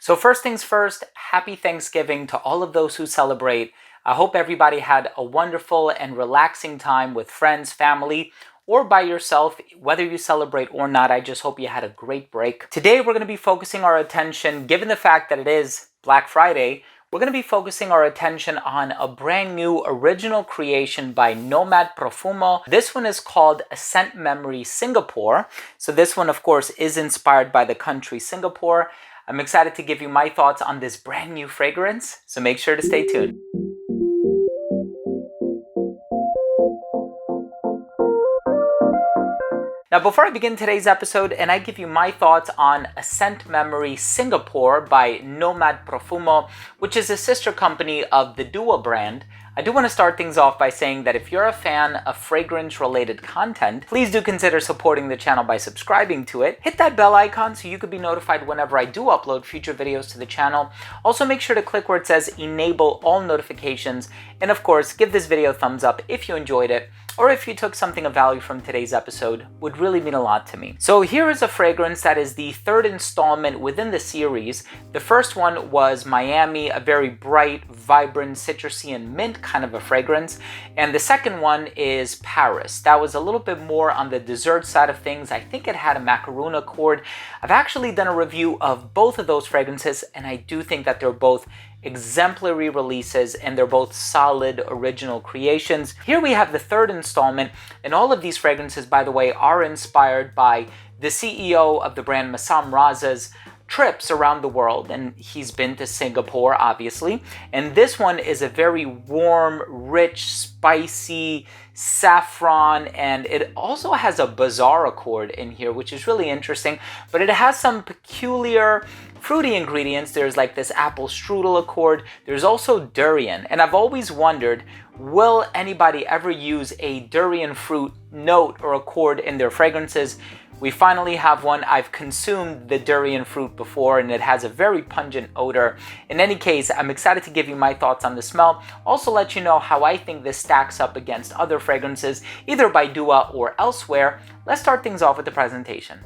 So first things first, happy Thanksgiving to all of those who celebrate. I hope everybody had a wonderful and relaxing time with friends, family, or by yourself. Whether you celebrate or not, I just hope you had a great break. Today we're going to be focusing our attention, given the fact that it is Black Friday, we're going to be focusing our attention on a brand new original creation by Nomad Profumo. This one is called Scent Memory Singapore. So this one, of course, is inspired by the country Singapore. I'm excited to give you my thoughts on this brand new fragrance, so make sure to stay tuned. Now, before I begin today's episode and I give you my thoughts on Scent Memory Singapore by Nomad Profumo, which is a sister company of the Dua brand, I do want to start things off by saying that if you're a fan of fragrance-related content, please do consider supporting the channel by subscribing to it. Hit that bell icon so you could be notified whenever I do upload future videos to the channel. Also, make sure to click where it says enable all notifications. And of course, give this video a thumbs up if you enjoyed it, or if you took something of value from today's episode. Would really mean a lot to me. So here is a fragrance that is the third installment within the series. The first one was Miami, a very bright, vibrant, citrusy and mint kind of a fragrance. And the second one is Paris. That was a little bit more on the dessert side of things. I think it had a macaroon accord. I've actually done a review of both of those fragrances, and I do think that they're both exemplary releases and they're both solid original creations. Here we have the third installment, and all of these fragrances, by the way, are inspired by the CEO of the brand, Massam Raza's trips around the world, and he's been to Singapore, obviously. And this one is a very warm, rich, spicy saffron, and it also has a bazaar accord in here, which is really interesting, but it has some peculiar fruity ingredients. There's like this apple strudel accord. There's also durian, and I've always wondered, will anybody ever use a durian fruit note or accord in their fragrances? We finally have one. I've consumed the durian fruit before, and it has a very pungent odor. In any case, I'm excited to give you my thoughts on the smell. Also let you know how I think this stacks up against other fragrances, either by Dua or elsewhere. Let's start things off with the presentation.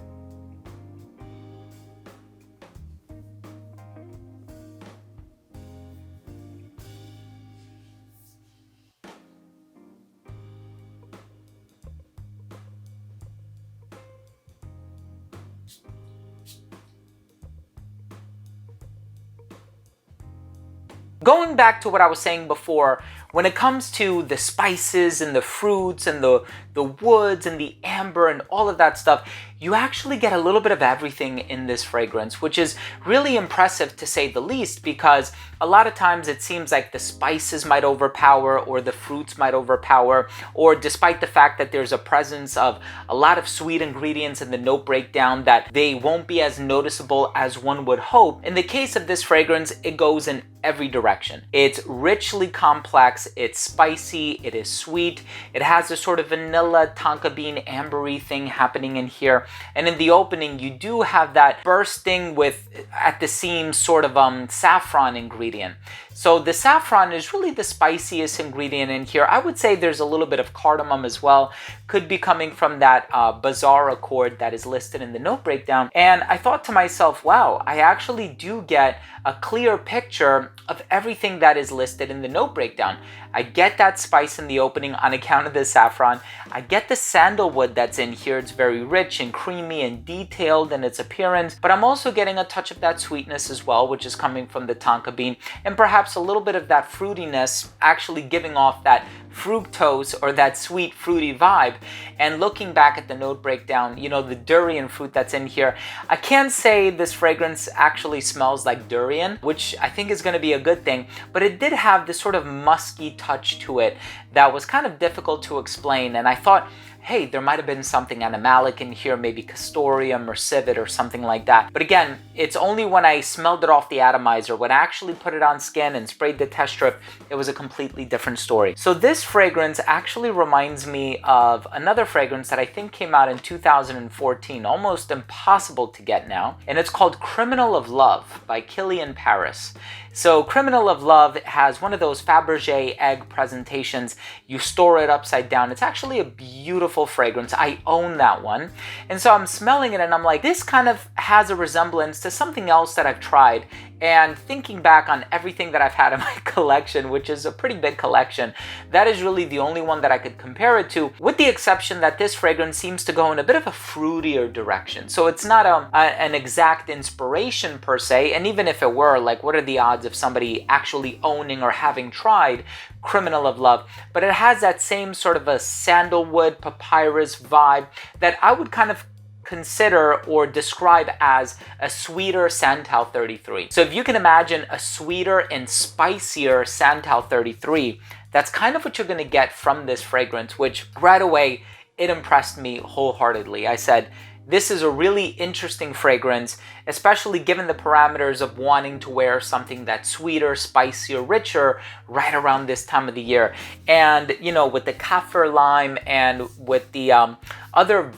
Going back to what I was saying before, when it comes to the spices and the fruits and the woods and the amber and all of that stuff, you actually get a little bit of everything in this fragrance, which is really impressive to say the least, because a lot of times it seems like the spices might overpower or the fruits might overpower, or despite the fact that there's a presence of a lot of sweet ingredients in the note breakdown, that they won't be as noticeable as one would hope. In the case of this fragrance, it goes in every direction. It's richly complex, it's spicy, it is sweet, it has a sort of vanilla tonka bean ambery thing happening in here. And in the opening, you do have that bursting with, at the seams, sort of saffron ingredient. So the saffron is really the spiciest ingredient in here. I would say there's a little bit of cardamom as well. Could be coming from that bazaar accord that is listed in the note breakdown. And I thought to myself, wow, I actually do get a clear picture of everything that is listed in the note breakdown. I get that spice in the opening on account of the saffron. I get the sandalwood that's in here. It's very rich and creamy and detailed in its appearance, but I'm also getting a touch of that sweetness as well, which is coming from the tonka bean, and perhaps a little bit of that fruitiness, actually giving off that fructose or that sweet fruity vibe. And looking back at the note breakdown, you know, the durian fruit that's in here, I can't say this fragrance actually smells like durian, which I think is going to be a good thing, but it did have this sort of musky touch to it that was kind of difficult to explain. And I thought, hey, there might have been something animalic in here, maybe castoreum or civet or something like that. But again, it's only when I smelled it off the atomizer, when I actually put it on skin and sprayed the test strip, it was a completely different story. So this fragrance actually reminds me of another fragrance that I think came out in 2014, almost impossible to get now, and it's called Criminal of Love by Kilian Paris. So Criminal of Love has one of those Fabergé egg presentations. You store it upside down. It's actually a beautiful fragrance. I own that one. And so I'm smelling it and I'm like, this kind of has a resemblance to something else that I've tried And thinking back on everything that I've had in my collection, which is a pretty big collection, that is really the only one that I could compare it to, with the exception that this fragrance seems to go in a bit of a fruitier direction. So it's not an exact inspiration per se, and even if it were, like, what are the odds of somebody actually owning or having tried Criminal of Love? But it has that same sort of a sandalwood papyrus vibe that I would kind of consider or describe as a sweeter Santal 33. So if you can imagine a sweeter and spicier Santal 33, that's kind of what you're going to get from this fragrance, which right away, it impressed me wholeheartedly. I said, this is a really interesting fragrance, especially given the parameters of wanting to wear something that's sweeter, spicier, richer right around this time of the year. And, you know, with the kaffir lime and with the other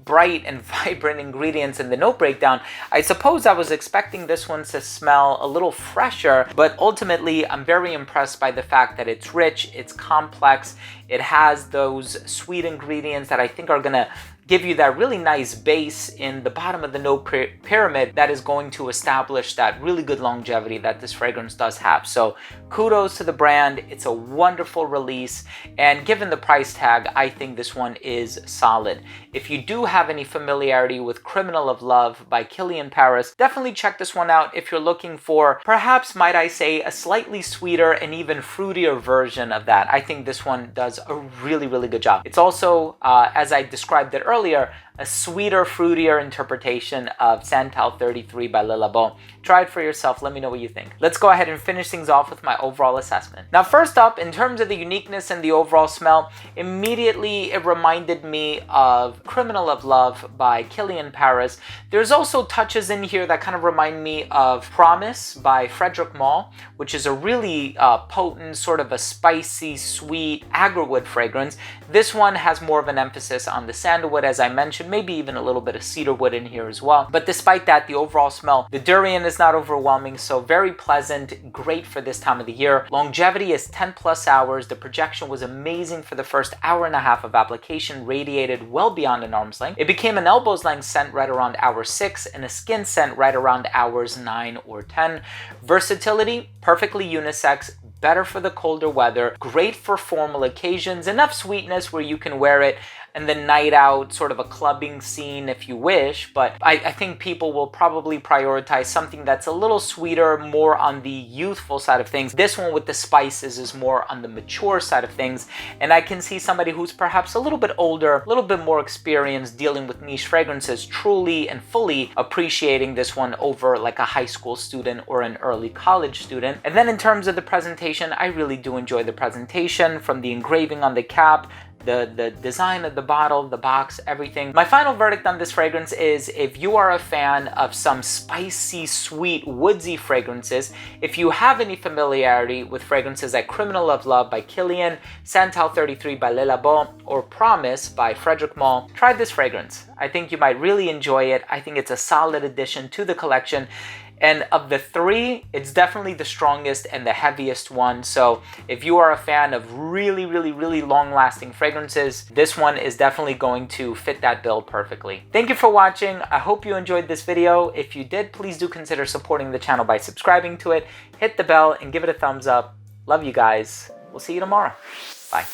bright and vibrant ingredients in the note breakdown, I suppose I was expecting this one to smell a little fresher, but ultimately I'm very impressed by the fact that it's rich, it's complex, it has those sweet ingredients that I think are gonna give you that really nice base in the bottom of the note pyramid that is going to establish that really good longevity that this fragrance does have. So kudos to the brand. It's a wonderful release, and given the price tag, I think this one is solid. If you do have any familiarity with Criminal of Love by Kilian Paris, definitely check this one out if you're looking for, perhaps might I say, a slightly sweeter and even fruitier version of that. I think this one does a really, really good job. It's also, as I described it earlier, a sweeter, fruitier interpretation of Santal 33 by Le Labo. Try it for yourself. Let me know what you think. Let's go ahead and finish things off with my overall assessment. Now, first up, in terms of the uniqueness and the overall smell, immediately it reminded me of Criminal of Love by Kilian Paris. There's also touches in here that kind of remind me of Promise by Frederic Malle, which is a really potent, sort of a spicy, sweet, agarwood fragrance. This one has more of an emphasis on the sandalwood, as I mentioned, maybe even a little bit of cedarwood in here as well. But despite that, the overall smell, the durian is not overwhelming, so very pleasant, great for this time of the year. Longevity is 10 plus hours. The projection was amazing for the first hour and a half of application, radiated well beyond an arm's length. It became an elbow's length scent right around hour 6 and a skin scent right around hours 9 or 10. Versatility, perfectly unisex, better for the colder weather, great for formal occasions, enough sweetness where you can wear it and the night out, sort of a clubbing scene if you wish, but I think people will probably prioritize something that's a little sweeter, more on the youthful side of things. This one with the spices is more on the mature side of things, and I can see somebody who's perhaps a little bit older, a little bit more experienced dealing with niche fragrances, truly and fully appreciating this one over like a high school student or an early college student. And then in terms of the presentation, I really do enjoy the presentation, from the engraving on the cap, the design of the bottle, the box, everything. My final verdict on this fragrance is, if you are a fan of some spicy, sweet, woodsy fragrances, if you have any familiarity with fragrances like Criminal of Love by Kilian, Santal 33 by Le Labo, or Promise by Frederic Malle, try this fragrance. I think you might really enjoy it. I think it's a solid addition to the collection. And of the three, it's definitely the strongest and the heaviest one. So if you are a fan of really, really, really long-lasting fragrances, this one is definitely going to fit that bill perfectly. Thank you for watching. I hope you enjoyed this video. If you did, please do consider supporting the channel by subscribing to it. Hit the bell and give it a thumbs up. Love you guys. We'll see you tomorrow. Bye.